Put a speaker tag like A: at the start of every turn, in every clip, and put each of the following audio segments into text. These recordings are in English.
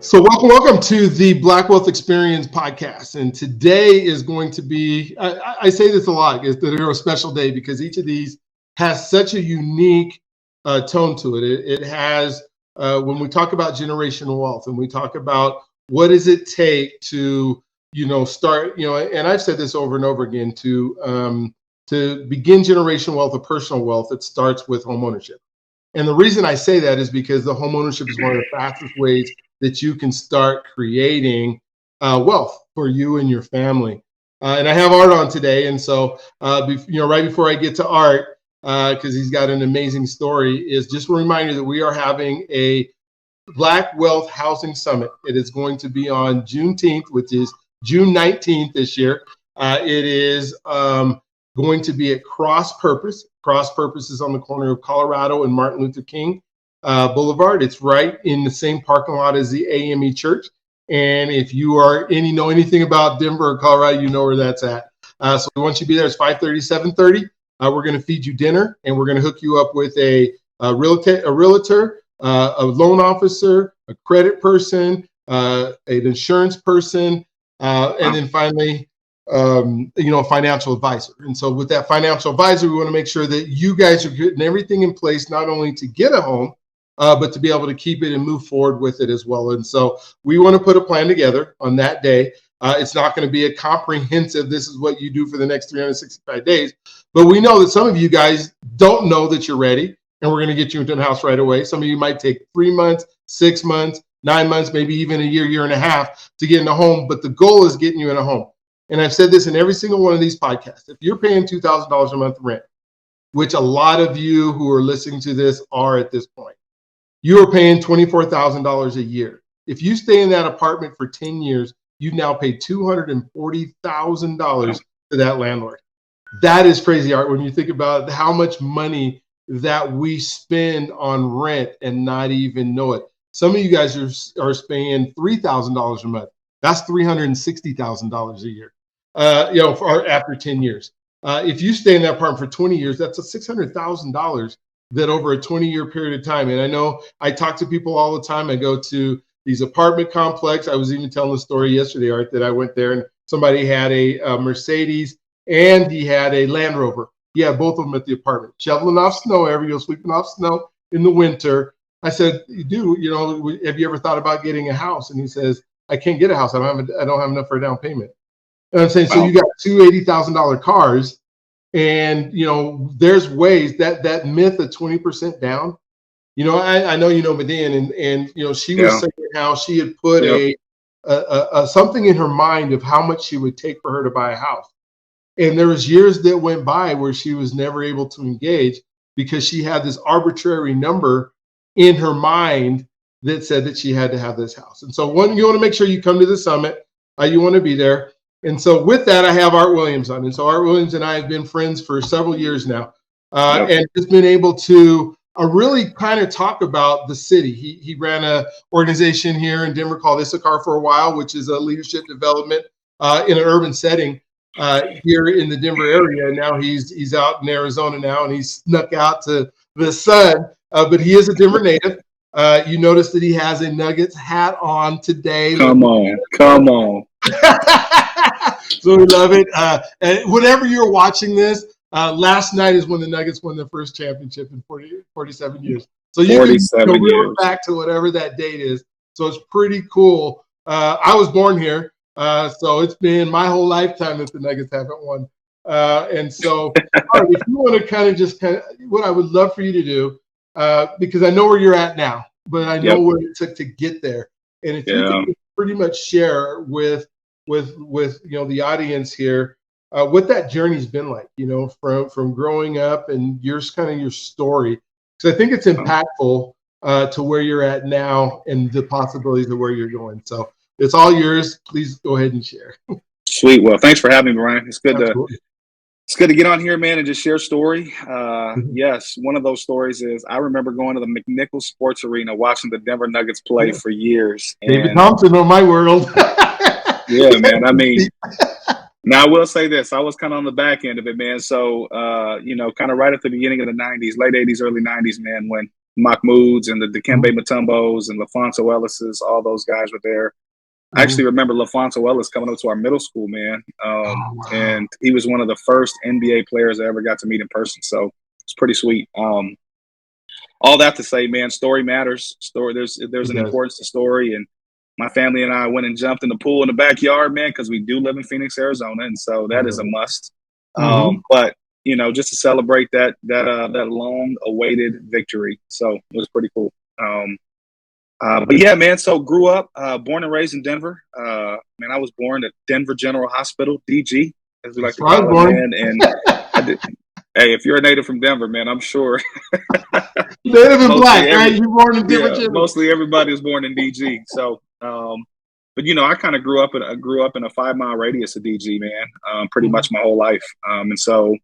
A: So welcome to the Black Wealth Experience podcast. And today is going to be, I say this a lot, is that they're a special day because each of these has such a unique tone to it. It has, when we talk about generational wealth and we talk about what does it take to, start, and I've said this over and over again, to begin generational wealth or personal wealth, it starts with homeownership. And the reason I say that is because the homeownership is one of the fastest ways that you can start creating wealth for you and your family. And I have Art on today. And so, right before I get to Art, because he's got an amazing story, is just a reminder that we are having a Black Wealth Housing Summit. It is going to be on Juneteenth, which is June 19th this year. It is going to be at Cross Purpose. Cross Purpose is on the corner of Colorado and Martin Luther King Boulevard. It's right in the same parking lot as the AME Church. And if you know anything about Denver or Colorado, you know where that's at. So we want you to be there. It's 5:30, 7:30. We're going to feed you dinner, and we're going to hook you up with a realtor, a loan officer, a credit person, an insurance person, and then finally, a financial advisor. And so with that financial advisor, we want to make sure that you guys are getting everything in place, not only to get a home, but to be able to keep it and move forward with it as well. And so we want to put a plan together on that day. It's not going to be a comprehensive, this is what you do for the next 365 days. But we know that some of you guys don't know that you're ready, and we're going to get you into the house right away. Some of you might take 3 months, 6 months, 9 months, maybe even a year and a half to get in a home. But the goal is getting you in a home. And I've said this in every single one of these podcasts. If you're paying $2,000 a month rent, which a lot of you who are listening to this are at this point, you are paying $24,000 a year. If you stay in that apartment for 10 years, you've now paid $240,000 to that landlord. That is crazy, Art, when you think about how much money that we spend on rent and not even know it. Some of you guys are paying $3,000 a month. That's $360,000 a year, after 10 years. If you stay in that apartment for 20 years, that's $600,000 that over a 20-year period of time. And I know I talk to people all the time. I go to these apartment complex. I was even telling the story yesterday, Art, that I went there and somebody had a Mercedes and he had a Land Rover. He had both of them at the apartment, shoveling off snow sweeping off snow in the winter. I said, dude, have you ever thought about getting a house? And he says, I can't get a house. I don't have enough for a down payment. And I'm saying, so you got two $80,000 cars, and there's ways that myth of 20% down. I know Medina, and she was saying how she had put a something in her mind of how much she would take for her to buy a house. And there was years that went by where she was never able to engage because she had this arbitrary number in her mind that said that she had to have this house. And so you want to make sure you come to the summit. You want to be there. And so with that, I have Art Williams on. And so Art Williams and I have been friends for several years now, and just been able to really kind of talk about the city. He ran an organization here in Denver called Issachar for a while, which is a leadership development in an urban setting here in the Denver area. And now he's out in Arizona now, and he's snuck out to the sun, but he is a Denver native. You notice that he has a Nuggets hat on today.
B: Come on.
A: So we love it. And whenever you're watching this, last night is when the Nuggets won their first championship in 47 years. So you can go back to whatever that date is. So it's pretty cool. I was born here, so it's been my whole lifetime that the Nuggets haven't won. And so Art, if you want to kind of what I would love for you to do, because I know where you're at now, but I know what it took to get there. And if you can pretty much share with the audience here what that journey's been like, from growing up and your story, because I think it's impactful to where you're at now and the possibilities of where you're going. So it's all yours. Please go ahead and share.
B: Sweet. Well, thanks for having me, Brian. It's good to get on here, man, and just share a story. Yes, one of those stories is I remember going to the McNichols Sports Arena, watching the Denver Nuggets play for years.
A: David Thompson on my world.
B: Yeah, man. I mean, now I will say this. I was kind of on the back end of it, man. So, kind of right at the beginning of the 90s, late 80s, early 90s, man, when Mahmoods and the Dikembe Mutombos and LaFonso Ellis's. All those guys were there. I actually remember LaFonso Ellis coming up to our middle school, man.
A: Oh, wow.
B: And he was one of the first NBA players I ever got to meet in person. So it's pretty sweet. All that to say, man, story matters. There's an importance to story. And my family and I went and jumped in the pool in the backyard, man, because we do live in Phoenix, Arizona. And so that is a must. But, you know, just to celebrate that long awaited victory. So it was pretty cool. But yeah, man, so grew up, born and raised in Denver. Man, I was born at Denver General Hospital, DG, as we like to call it, man. And hey, if you're a native from Denver, man, I'm sure.
A: Native and black, right? You're born in Denver.
B: Yeah, mostly everybody is born in DG. So, but you know, I kind of grew up in a 5-mile radius of DG, man, pretty much my whole life. And so,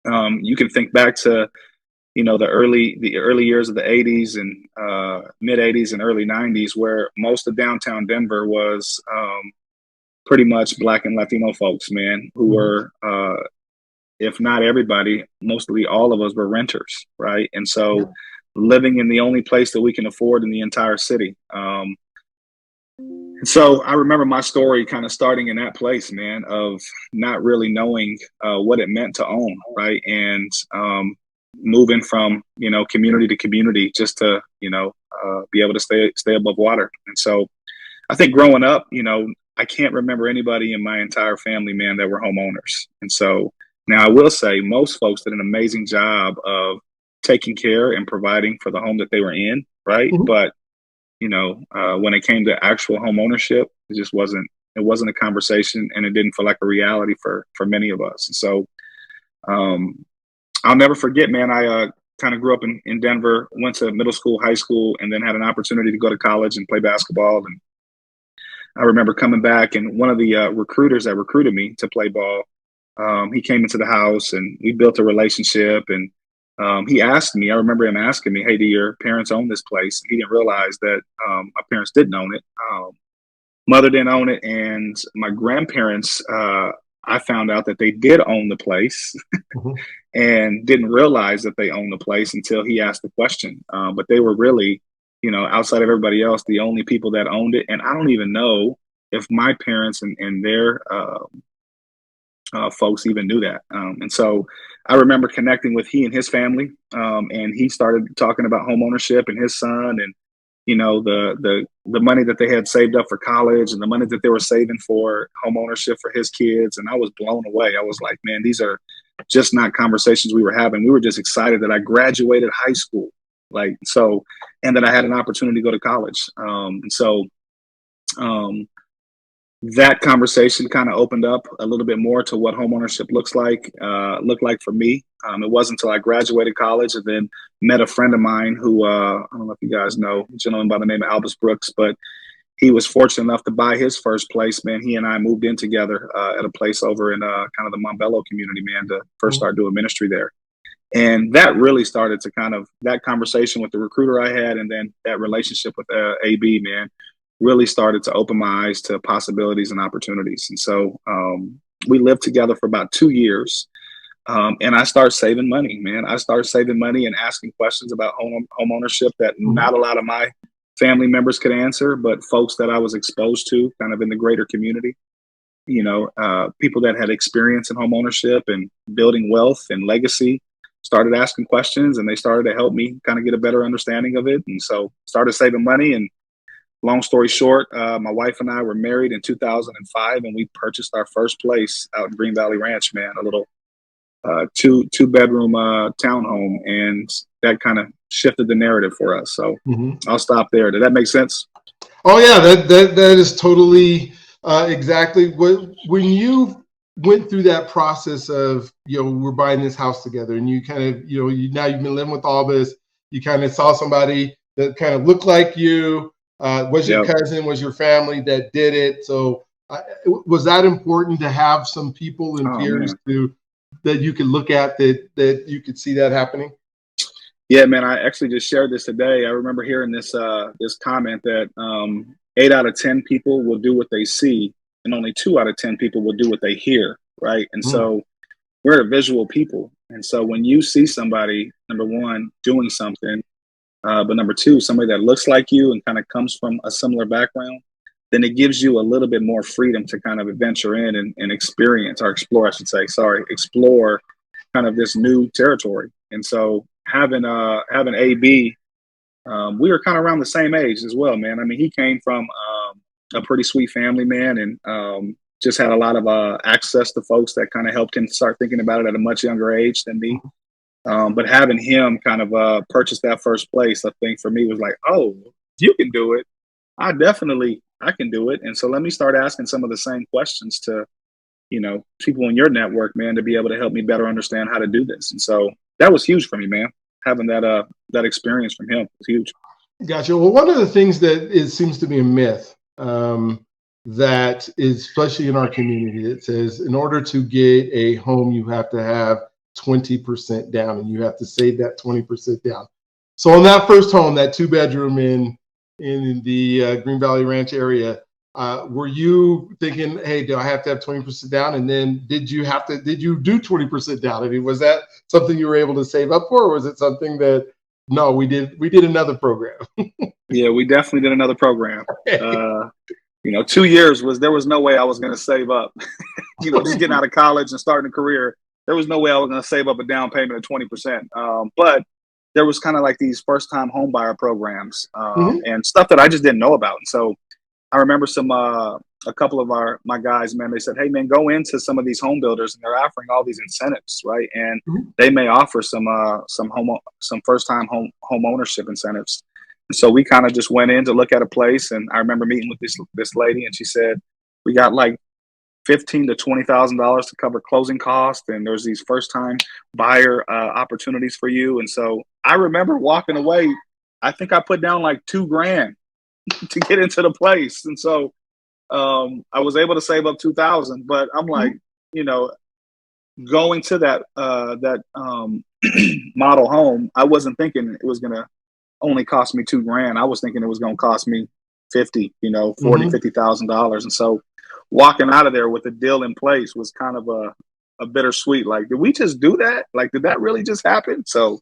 B: you can think back to, you know, the early years of the 80s and mid 80s and early 90s, where most of downtown Denver was pretty much Black and Latino folks, man, who were, if not everybody, mostly all of us were renters, right? And so living in the only place that we can afford in the entire city. And so I remember my story kind of starting in that place, man, of not really knowing what it meant to own, right? And moving from, you know, community to community just to, you know, be able to stay above water. And so I think growing up, you know, I can't remember anybody in my entire family, man, that were homeowners. And so now I will say most folks did an amazing job of taking care and providing for the home that they were in, right? But, you know, when it came to actual home ownership, it wasn't a conversation, and it didn't feel like a reality for many of us. And so I'll never forget, man, I kind of grew up in Denver, went to middle school, high school, and then had an opportunity to go to college and play basketball. And I remember coming back, and one of the recruiters that recruited me to play ball, he came into the house and we built a relationship. And he asked me, I remember him asking me, hey, do your parents own this place? He didn't realize that my parents didn't own it. Mother didn't own it. And my grandparents, I found out that they did own the place and didn't realize that they owned the place until he asked the question. But they were really, you know, outside of everybody else, the only people that owned it. And I don't even know if my parents and their folks even knew that. And so I remember connecting with he and his family, and he started talking about home ownership and his son, and you know, the money that they had saved up for college and the money that they were saving for home ownership for his kids. And I was blown away. I was like, man, these are just not conversations we were having. We were just excited that I graduated high school, like, so, and that I had an opportunity to go to college. And so that conversation kind of opened up a little bit more to what homeownership looked like for me. It wasn't until I graduated college and then met a friend of mine who, I don't know if you guys know, a gentleman by the name of Albus Brooks, but he was fortunate enough to buy his first place, man. He and I moved in together at a place over in kind of the Montbello community, man, to first start doing ministry there. And that really started to kind of, that conversation with the recruiter I had, and then that relationship with AB, man, really started to open my eyes to possibilities and opportunities. And so we lived together for about 2 years. And I started saving money, man. I started saving money and asking questions about home ownership that not a lot of my family members could answer, but folks that I was exposed to kind of in the greater community, you know, people that had experience in home ownership and building wealth and legacy started asking questions, and they started to help me kind of get a better understanding of it. And so started saving money. And long story short, my wife and I were married in 2005, and we purchased our first place out in Green Valley Ranch, man, a little two bedroom townhome, and that kind of shifted the narrative for us. So I'll stop there. Did that make sense?
A: Oh yeah, that is totally exactly what, when you went through that process of, you know, we're buying this house together, and you kind of, you know, now you've been living with all this, you kind of saw somebody that kind of looked like you, was your cousin, was your family that did it. So was that important to have some people and peers that you could look at, that you could see that happening?
B: Yeah, man, I actually just shared this today. I remember hearing this comment that 8 out of 10 people will do what they see, and only 2 out of 10 people will do what they hear, right? And so we're a visual people. And so when you see somebody, number one, doing something, but number two, somebody that looks like you and kind of comes from a similar background, then it gives you a little bit more freedom to kind of adventure in and experience, or explore, I should say, sorry, explore kind of this new territory. And so having AB, we were kind of around the same age as well, man. I mean, he came from a pretty sweet family, man, and just had a lot of access to folks that kind of helped him start thinking about it at a much younger age than me. But having him kind of purchase that first place, I think for me was like, oh, you can do it. I can do it. And so let me start asking some of the same questions to, people in your network, man, to be able to help me better understand how to do this. And so that was huge for me, man. Having that experience from him was huge.
A: Gotcha. Well, one of the things that seems to be a myth, that is, especially in our community, it says in order to get a home, you have to have 20% down, and you have to save that 20% down. So on that first home, that 2-bedroom in the Green Valley Ranch area, were you thinking, hey, do I have to have 20% down? And then did you do 20% down? I mean, was that something you were able to save up for, or was it something that, no, we did another program?
B: Yeah, we definitely did another program. 2 years there was no way I was going to save up, just getting out of college and starting a career. There was no way I was going to save up a down payment of 20%. But there was kind of like these first time home buyer programs and stuff that I just didn't know about. And so I remember a couple of my guys, man, they said, hey, man, go into some of these home builders, and they're offering all these incentives, right? And they may offer some first time home ownership incentives. And so we kind of just went in to look at a place, and I remember meeting with this lady, and she said, we got like $15,000 to $20,000 to cover closing costs, and there's these first time buyer opportunities for you. And so I remember walking away. I think I put down like $2,000 to get into the place, and so I was able to save up $2,000. But I'm like, going to that model home, I wasn't thinking it was gonna only cost me $2,000. I was thinking it was gonna cost me $50,000. And so walking out of there with a deal in place was kind of a bittersweet. Like, did we just do that? Like, did that really just happen? So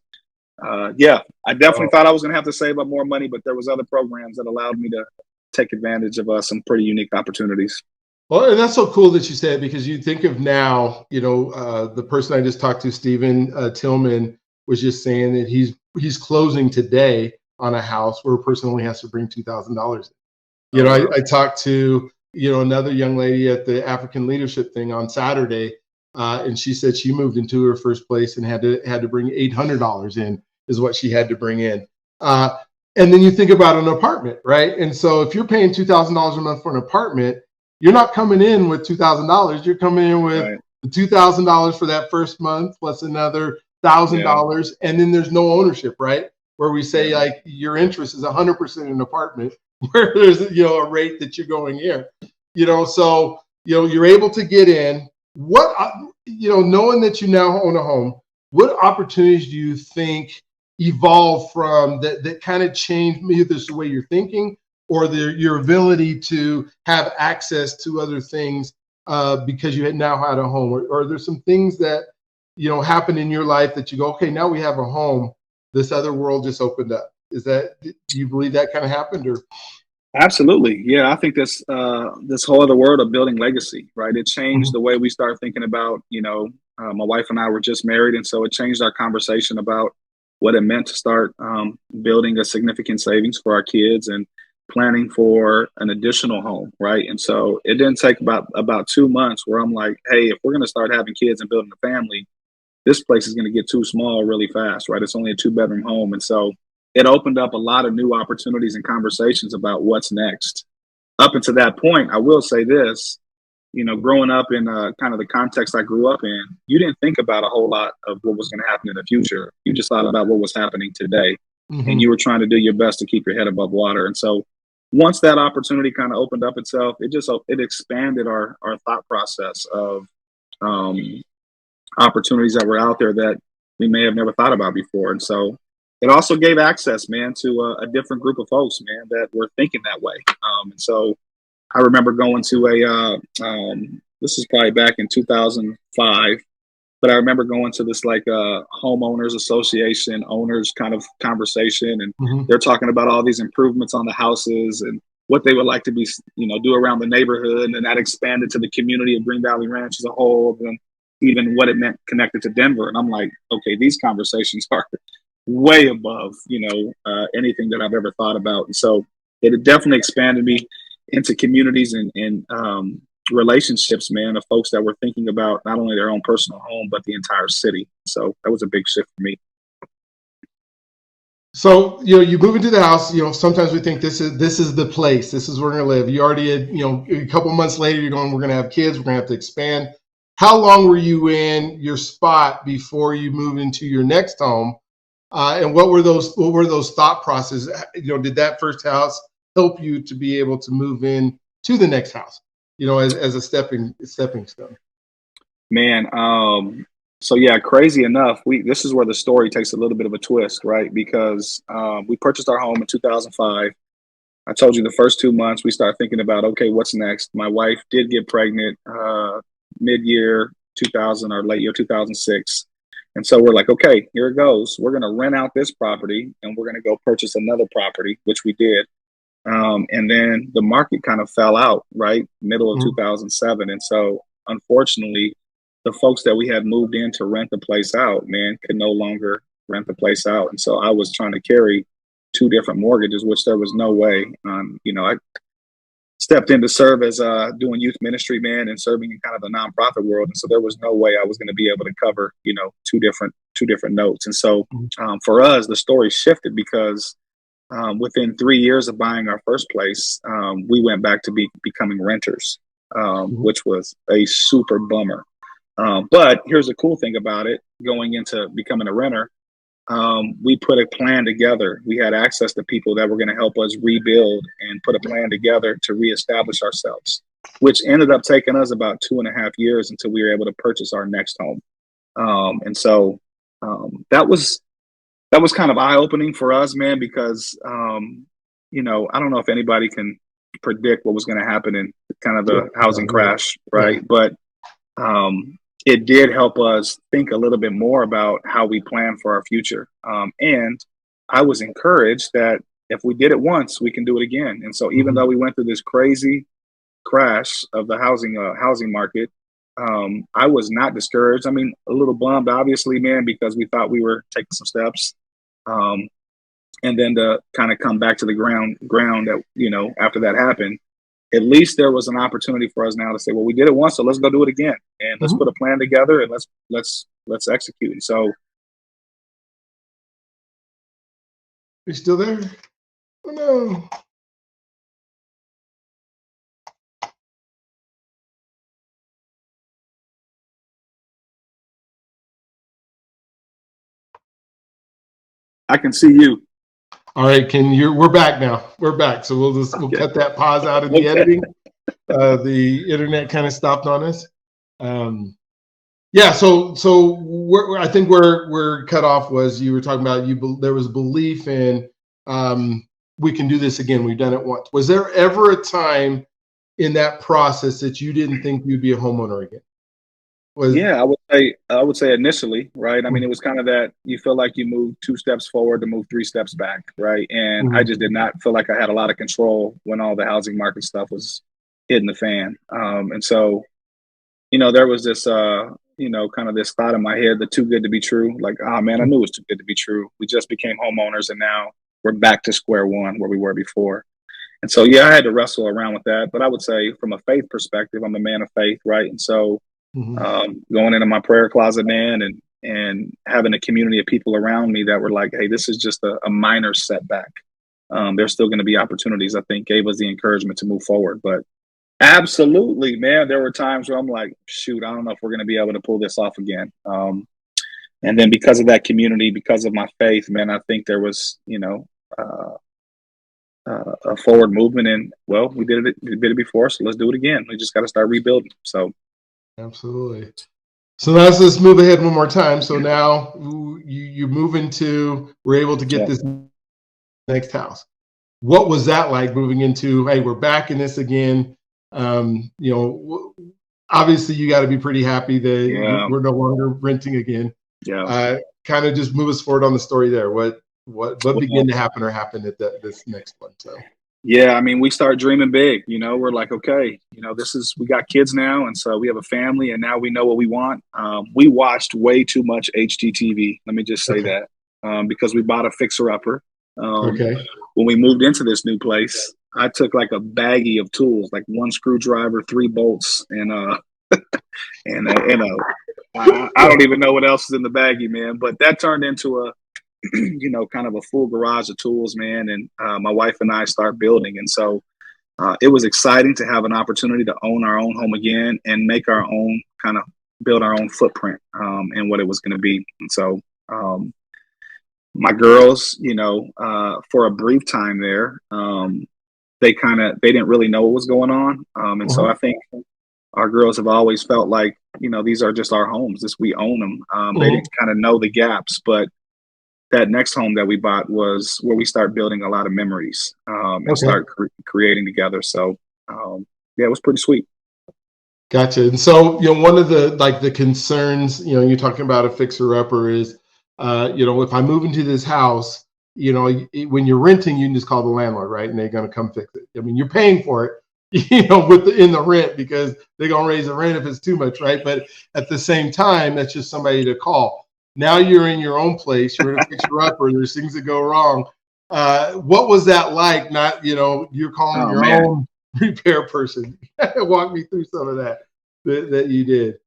B: yeah, I definitely thought I was going to have to save up more money, but there was other programs that allowed me to take advantage of some pretty unique opportunities.
A: Well, and that's so cool that you said, because you think of now, the person I just talked to, Stephen Tillman, was just saying that he's closing today on a house where a person only has to bring $2,000. I talked to, another young lady at the African leadership thing on Saturday, and she said she moved into her first place and had to bring $800 in, is what she had to bring in. And then you think about an apartment, right? And so if you're paying $2,000 a month for an apartment, you're not coming in with $2,000. You're coming in with the $2,000 for that first month plus another $1,000, and then there's no ownership, right? Where we say like your interest is 100% in an apartment, where there's a rate that you're going in, so you're able to get in. What knowing that you now own a home, what opportunities do you think evolve from that kind of change maybe this the way you're thinking, or your ability to have access to other things because you now had a home, or there's some things that happen in your life that you go, okay, now we have a home, this other world just opened up. Do you believe that kind of happened? Or
B: Absolutely. Yeah, I think this whole other world of building legacy, right? It changed the way we start thinking about, my wife and I were just married. And so it changed our conversation about what it meant to start building a significant savings for our kids and planning for an additional home, right? And so it didn't take about 2 months where I'm like, hey, if we're going to start having kids and building a family, this place is going to get too small really fast, right? It's only a 2-bedroom home. And so it opened up a lot of new opportunities and conversations about what's next. Up until that point, I will say this, growing up in kind of the context I grew up in, you didn't think about a whole lot of what was going to happen in the future. You just thought about what was happening today. And you were trying to do your best to keep your head above water. And so once that opportunity kind of opened up itself, it expanded our thought process of opportunities that were out there that we may have never thought about before. And so it also gave access, man, to a different group of folks, man, that were thinking that way. And so I remember going to this is probably back in 2005. But I remember going to this like homeowners association owners kind of conversation, and
A: Mm-hmm.
B: they're talking about all these improvements on the houses and what they would like to be, do around the neighborhood, and then that expanded to the community of Green Valley Ranch as a whole, and even what it meant connected to Denver. And I'm like, okay, these conversations are way above, anything that I've ever thought about. And so it definitely expanded me into communities and relationships, man, of folks that were thinking about not only their own personal home, but the entire city. So that was a big shift for me.
A: So, you move into the house, sometimes we think this is the place, this is where we're going to live. You already had, a couple months later, you're going, we're going to have kids, we're going to have to expand. How long were you in your spot before you moved into your next home? And what were those thought processes? Did that first house help you to be able to move in to the next house, as a stepping stone?
B: Man, so yeah, crazy enough, this is where the story takes a little bit of a twist, right? Because we purchased our home in 2005. I told you the first 2 months we started thinking about, okay, what's next? My wife did get pregnant mid-year 2000 or late year 2006. And so we're like, okay, here it goes. We're going to rent out this property and we're going to go purchase another property, which we did. And then the market kind of fell out, right? Middle of 2007. And so unfortunately, the folks that we had moved in to rent the place out, man, could no longer rent the place out. And so I was trying to carry 2 different mortgages, which there was no way. I stepped in to serve as doing youth ministry, man, and serving in kind of the nonprofit world. And so there was no way I was going to be able to cover, 2 different notes. And so for us, the story shifted because within 3 years of buying our first place, we went back to becoming renters, which was a super bummer. But here's the cool thing about it. Going into becoming a renter, we put a plan together. We had access to people that were going to help us rebuild and put a plan together to reestablish ourselves, which ended up taking us about 2.5 years until we were able to purchase our next home. And so that was kind of eye-opening for us, man, because, I don't know if anybody can predict what was going to happen in kind of the housing crash, right? But it did help us think a little bit more about how we plan for our future. And I was encouraged that if we did it once, we can do it again. And so even though we went through this crazy crash of the housing market, I was not discouraged. I mean, a little bummed, obviously, man, because we thought we were taking some steps. And then to kind of come back to the ground that, after that happened, at least there was an opportunity for us now to say, well, we did it once, so let's go do it again, and let's put a plan together and let's execute. And so,
A: you still there? Oh no.
B: I can see you.
A: All right, we're back now. We're back. So we'll cut that pause out of the editing. The internet kind of stopped on us. So I think where we're cut off was you were talking about there was belief in we can do this again. We've done it once. Was there ever a time in that process that you didn't think you'd be a homeowner again?
B: I would say initially, right? I mean, it was kind of that you feel like you moved 2 steps forward to move 3 steps back, right? And I just did not feel like I had a lot of control when all the housing market stuff was hitting the fan. And so, there was this, kind of this thought in my head, the too good to be true. Like, oh man, I knew it was too good to be true. We just became homeowners and now we're back to square one where we were before. And so, yeah, I had to wrestle around with that. But I would say from a faith perspective, I'm a man of faith, right? And so going into my prayer closet, man, and having a community of people around me that were like, hey, this is just a minor setback. There's still going to be opportunities, I think, gave us the encouragement to move forward. But absolutely, man, there were times where I'm like, shoot, I don't know if we're going to be able to pull this off again. And then because of that community, because of my faith, man, I think there was, a forward movement. And, well, we did it before, so let's do it again. We just got to start rebuilding. So.
A: Absolutely. So now let's move ahead one more time. So now you move we're able to get this next house. What was that like moving into, hey, we're back in this again? I obviously you got to be pretty happy that
B: Yeah.
A: we're no longer renting again.
B: Yeah.
A: Kind of just move us forward on the story there. What
B: Well,
A: began to happen or happened at this next one? So.
B: yeah, I mean, we start dreaming big. You know, we're like, okay, you know, we got kids now, and so we have a family, and now we know what we want. We watched way too much HGTV. Let me just say that because we bought a fixer-upper.
A: Okay.
B: When we moved into this new place, I took like a baggie of tools, like one screwdriver, 3 bolts, and I don't even know what else is in the baggie, man. But that turned into a you know, kind of a full garage of tools, man. And my wife and I start building. And so it was exciting to have an opportunity to own our own home again and make our own kind of build our own footprint and what it was going to be. And so my girls, you know, for a brief time there, they didn't really know what was going on. And so I think our girls have always felt like, you know, these are just our homes. We own them. They didn't kind of know the gaps, but that next home that we bought was where we start building a lot of memories and start creating together. So, yeah, it was pretty sweet.
A: Gotcha. And so, you know, one of the concerns, you know, you're talking about a fixer upper is, you know, if I move into this house, you know, when you're renting, you can just call the landlord, right? And they're going to come fix it. I mean, you're paying for it, you know, in the rent because they're going to raise the rent if it's too much, right? But at the same time, that's just somebody to call. Now you're in your own place, you're in a fixer-upper, there's things that go wrong. What was that like? Not, you know, you're calling your own repair person. Walk me through some of that you did.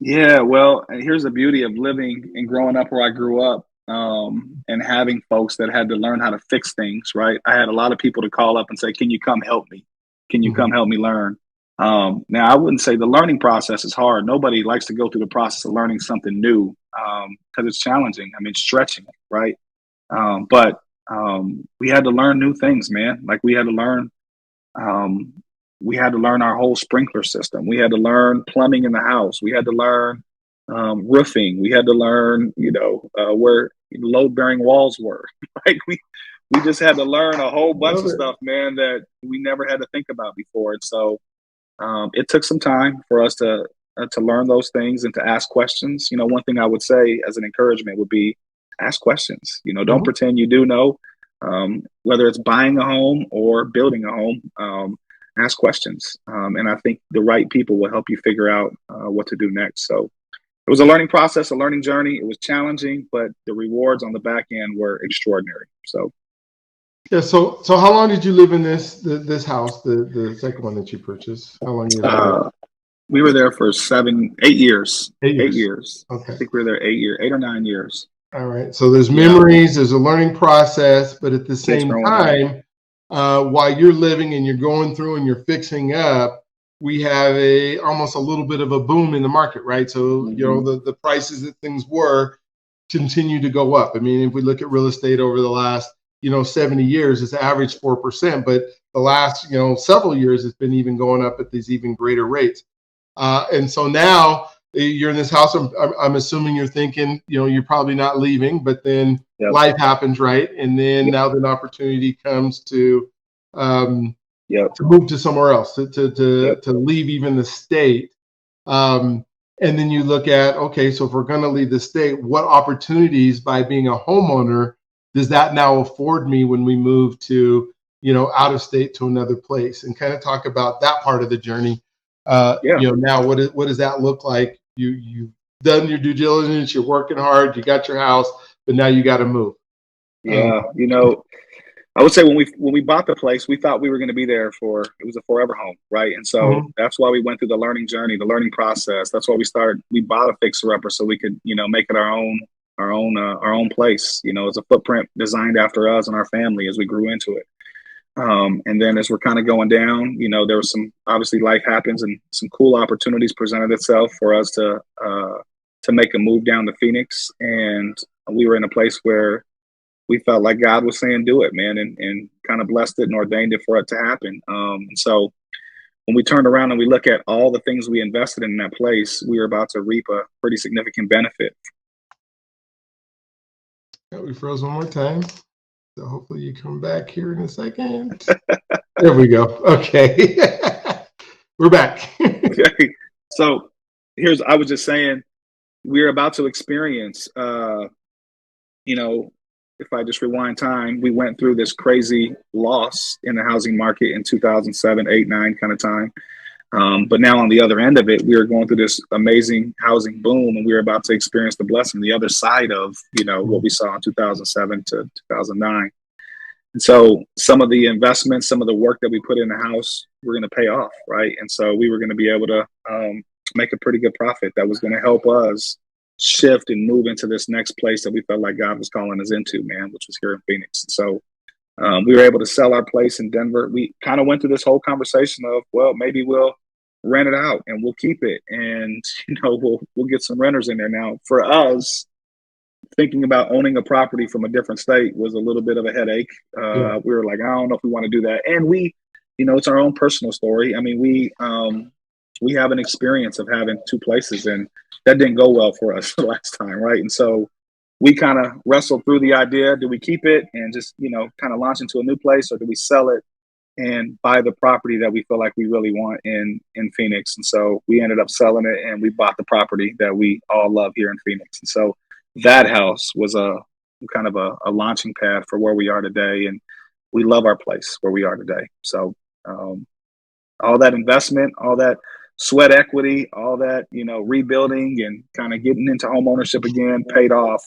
B: Yeah, well, here's the beauty of living and growing up where I grew up and having folks that had to learn how to fix things, right? I had a lot of people to call up and say, can you come help me? Can you come help me learn? Now, I wouldn't say the learning process is hard. Nobody likes to go through the process of learning something new because it's challenging. I mean, stretching, right? But we had to learn new things, man. Like we had to learn our whole sprinkler system. We had to learn plumbing in the house. We had to learn roofing. We had to learn, you know, where load-bearing walls were. Like we just had to learn a whole bunch of stuff, man, that we never had to think about before. And so it took some time for us to learn those things and to ask questions. You know, one thing I would say as an encouragement would be ask questions. You know, don't pretend you do know, whether it's buying a home or building a home, ask questions. And I think the right people will help you figure out what to do next. So it was a learning process, a learning journey. It was challenging, but the rewards on the back end were extraordinary. So.
A: Yeah. So how long did you live in this house, the second one that you purchased? How long?
B: We were there for 8 years.
A: 8 years. Okay.
B: I think we were there 8 or 9 years.
A: All right. So there's memories, there's a learning process, but at the same time, while you're living and you're going through and you're fixing up, we have almost a little bit of a boom in the market, right? So, you know, the prices that things were continue to go up. I mean, if we look at real estate over the last, you know, 70 years, it's averaged 4%, but the last, you know, several years, it's been even going up at these even greater rates. And so now you're in this house. I'm assuming you're thinking, you know, you're probably not leaving, but then life happens, right? And then now the opportunity comes to move to somewhere else, to leave even the state. And then you look at, okay, so if we're going to leave the state, what opportunities by being a homeowner does that now afford me when we move to, you know, out of state to another place? And kind of talk about that part of the journey. You know, now what does that look like? You've done your due diligence, you're working hard, you got your house, but now you got to move.
B: Yeah, you know, I would say when we bought the place, we thought we were going to be there it was a forever home, right? And so that's why we went through the learning journey, the learning process. That's why we bought a fixer-upper so we could, you know, make it our own place. You know, it's a footprint designed after us and our family as we grew into it. And then as we're kind of going down, you know, there was obviously life happens and some cool opportunities presented itself for us to make a move down to Phoenix. And we were in a place where we felt like God was saying, do it, man, and kind of blessed it and ordained it for it to happen. And so when we turned around and we look at all the things we invested in that place, we were about to reap a pretty significant benefit.
A: We froze one more time. So hopefully you come back here in a second. There we go. Okay. We're back.
B: Okay. So I was just saying, we're about to experience, you know, if I just rewind time, we went through this crazy loss in the housing market in 2007, 8, 9 kind of time. But now on the other end of it, we are going through this amazing housing boom, and we're about to experience the blessing, the other side of, what we saw in 2007 to 2009. And so some of the investments, some of the work that we put in the house, we're going to pay off, right? And so we were going to be able to make a pretty good profit that was going to help us shift and move into this next place that we felt like God was calling us into, man, which was here in Phoenix. And so we were able to sell our place in Denver. We kind of went through this whole conversation of, well, maybe we'll rent it out and we'll keep it, and we'll get some renters in there. Now, for us, thinking about owning a property from a different state was a little bit of a headache. We were like, I don't know if we want to do that. And we, it's our own personal story. I mean, we have an experience of having two places, and that didn't go well for us the last time, right? And so we kind of wrestled through the idea: do we keep it and just kind of launch into a new place, or do we sell it and buy the property that we feel like we really want in Phoenix? And so we ended up selling it, and we bought the property that we all love here in Phoenix. And so that house was a kind of a launching pad for where we are today, and we love our place where we are today. So all that investment, all that sweat equity, all that rebuilding and kind of getting into home ownership again paid off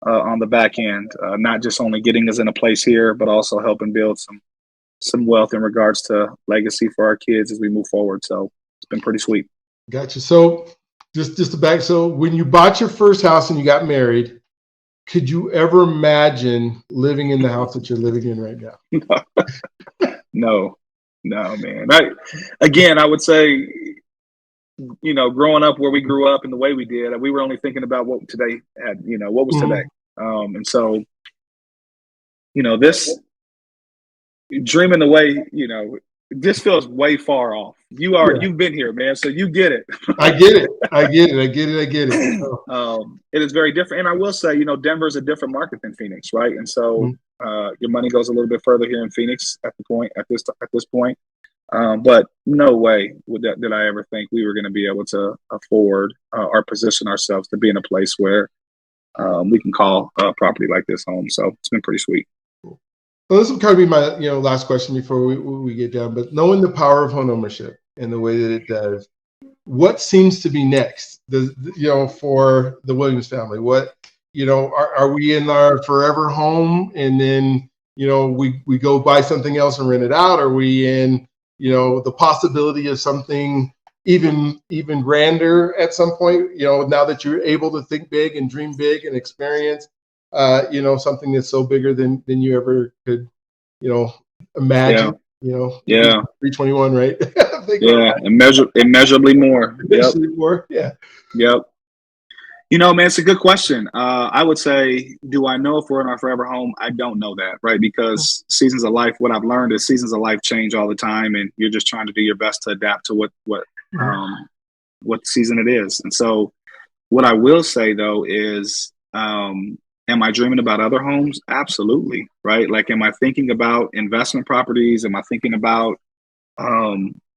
B: on the back end, not just only getting us in a place here, but also helping build some wealth in regards to legacy for our kids as we move forward. So it's been pretty sweet.
A: Gotcha. So just to back, so when you bought your first house and you got married, could you ever imagine living in the house that you're living in right now?
B: No, man. I would say, growing up where we grew up and the way we did, we were only thinking about what today had, what was today. And so, this dreaming away, this feels way far off. You've been here, man, so you get it.
A: I get it.
B: It is very different. And I will say, Denver is a different market than Phoenix, right? And so your money goes a little bit further here in Phoenix at this point. But no way did I ever think we were going to be able to afford or position ourselves to be in a place where we can call a property like this home. So it's been pretty sweet.
A: Well, this will kind of be my last question before we get down. But knowing the power of home ownership and the way that it does, what seems to be next? For the Williams family, what are we in our forever home, and then we go buy something else and rent it out? Are we in the possibility of something even grander at some point? Now that you're able to think big and dream big and experience. Something that's so bigger than you ever could, imagine. 321, right?
B: Immeasurably more.
A: Immeasurably more. Yeah.
B: Yep. Man, it's a good question. I would say, do I know if we're in our forever home? I don't know that, right? Because seasons of life, what I've learned is seasons of life change all the time, and you're just trying to do your best to adapt to what season it is. And so what I will say though is, am I dreaming about other homes? Absolutely. Right. Like, am I thinking about investment properties? Am I thinking about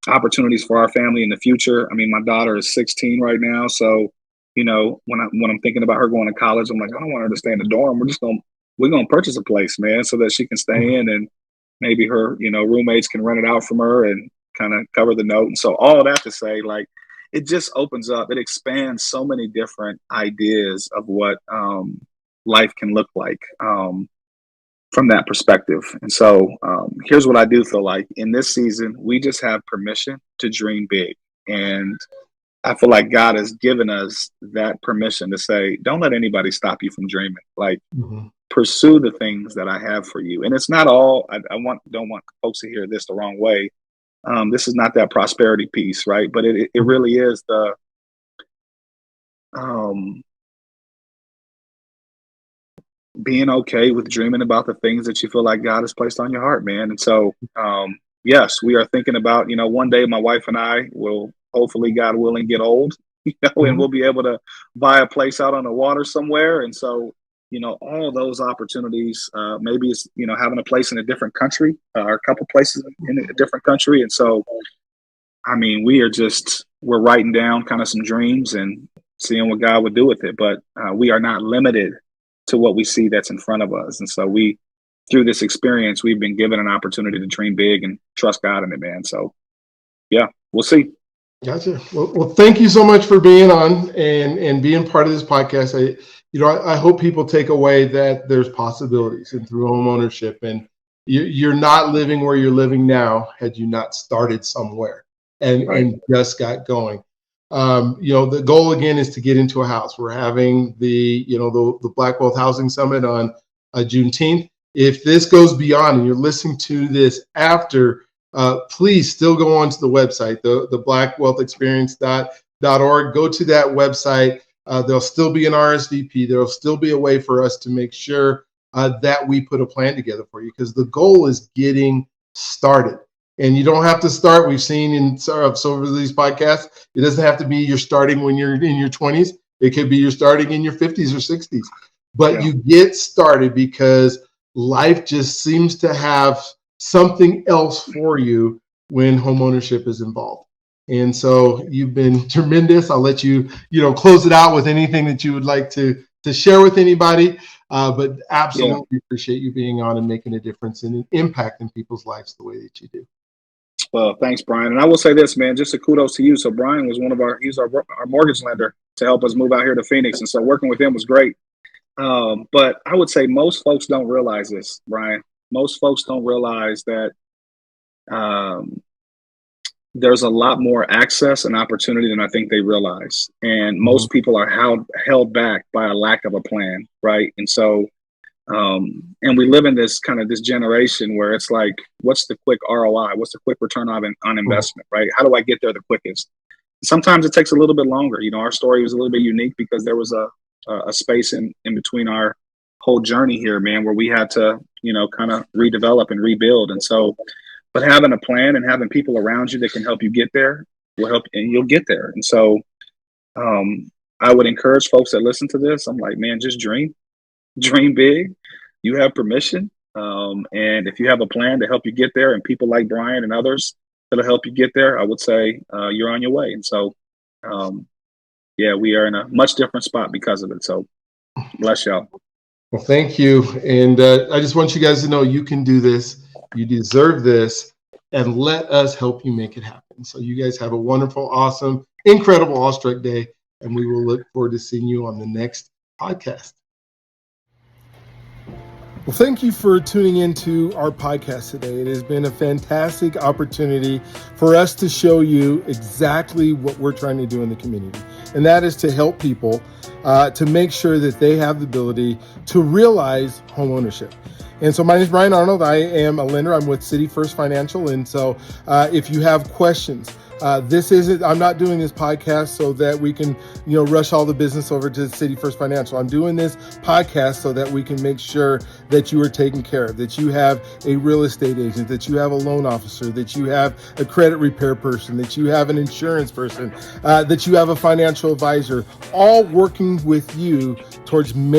B: opportunities for our family in the future? I mean, my daughter is 16 right now. So, when I'm thinking about her going to college, I'm like, I don't want her to stay in the dorm. We're going to purchase a place, man, so that she can stay in, and maybe her, roommates can rent it out from her and kind of cover the note. And so all that to say, like, it just opens up, it expands so many different ideas of what, life can look like from that perspective. And so here's what I do feel like in this season, we just have permission to dream big. And I feel like God has given us that permission to say, don't let anybody stop you from dreaming. Like, pursue the things that I have for you. And it's not all, don't want folks to hear this the wrong way. This is not that prosperity piece, right? But it really is the being okay with dreaming about the things that you feel like God has placed on your heart, man. And so, yes, we are thinking about, one day my wife and I will, hopefully, God willing, get old, and we'll be able to buy a place out on the water somewhere. And so, all those opportunities, maybe it's, having a place in a different country, or a couple places in a different country. And so, I mean, we are just we're writing down kind of some dreams and seeing what God would do with it. But we are not limited to what we see that's in front of us. And so through this experience, we've been given an opportunity to dream big and trust God in it, man. So yeah, we'll see.
A: Gotcha. Well, thank you so much for being on and being part of this podcast. I hope people take away that there's possibilities and through home ownership, and you're not living where you're living now had you not started somewhere and just got going. The goal again is to get into a house. We're having the Black Wealth Housing Summit on Juneteenth. If this goes beyond and you're listening to this after, please still go on to the website, the blackwealthexperience.org. Go to that website. There'll still be an RSVP. There'll still be a way for us to make sure that we put a plan together for you, because the goal is getting started. And you don't have to start. We've seen in some of these podcasts, it doesn't have to be you're starting when you're in your 20s. It could be you're starting in your 50s or 60s. But you get started because life just seems to have something else for you when homeownership is involved. And so you've been tremendous. I'll let you, close it out with anything that you would like to share with anybody. But absolutely appreciate you being on and making a difference and an impact in people's lives the way that you do.
B: Well, thanks, Brian. And I will say this, man, just a kudos to you. So Brian was he's our mortgage lender to help us move out here to Phoenix. And so working with him was great. But I would say most folks don't realize this, Brian. Most folks don't realize that there's a lot more access and opportunity than I think they realize. And most people are held back by a lack of a plan, right? And so, and we live in this generation where it's like, what's the quick ROI? What's the quick return on investment, right? How do I get there the quickest? Sometimes it takes a little bit longer. Our story was a little bit unique because there was a space in between our whole journey here, man, where we had to, kind of redevelop and rebuild. And so, but having a plan and having people around you that can help you get there will help, and you'll get there. And so, I would encourage folks that listen to this. I'm like, man, just dream big. You have permission. And if you have a plan to help you get there, and people like Brian and others that'll help you get there, I would say you're on your way. And so, we are in a much different spot because of it. So bless y'all.
A: Well, thank you. And I just want you guys to know you can do this. You deserve this, and let us help you make it happen. So you guys have a wonderful, awesome, incredible, awestruck day, and we will look forward to seeing you on the next podcast. Well, thank you for tuning into our podcast today. It has been a fantastic opportunity for us to show you exactly what we're trying to do in the community. And that is to help people to make sure that they have the ability to realize home ownership. And so my name is Brian Arnold. I am a lender. I'm with City First Financial. And so if you have questions, I'm not doing this podcast so that we can, rush all the business over to City First Financial. I'm doing this podcast so that we can make sure that you are taken care of, that you have a real estate agent, that you have a loan officer, that you have a credit repair person, that you have an insurance person, that you have a financial advisor, all working with you towards making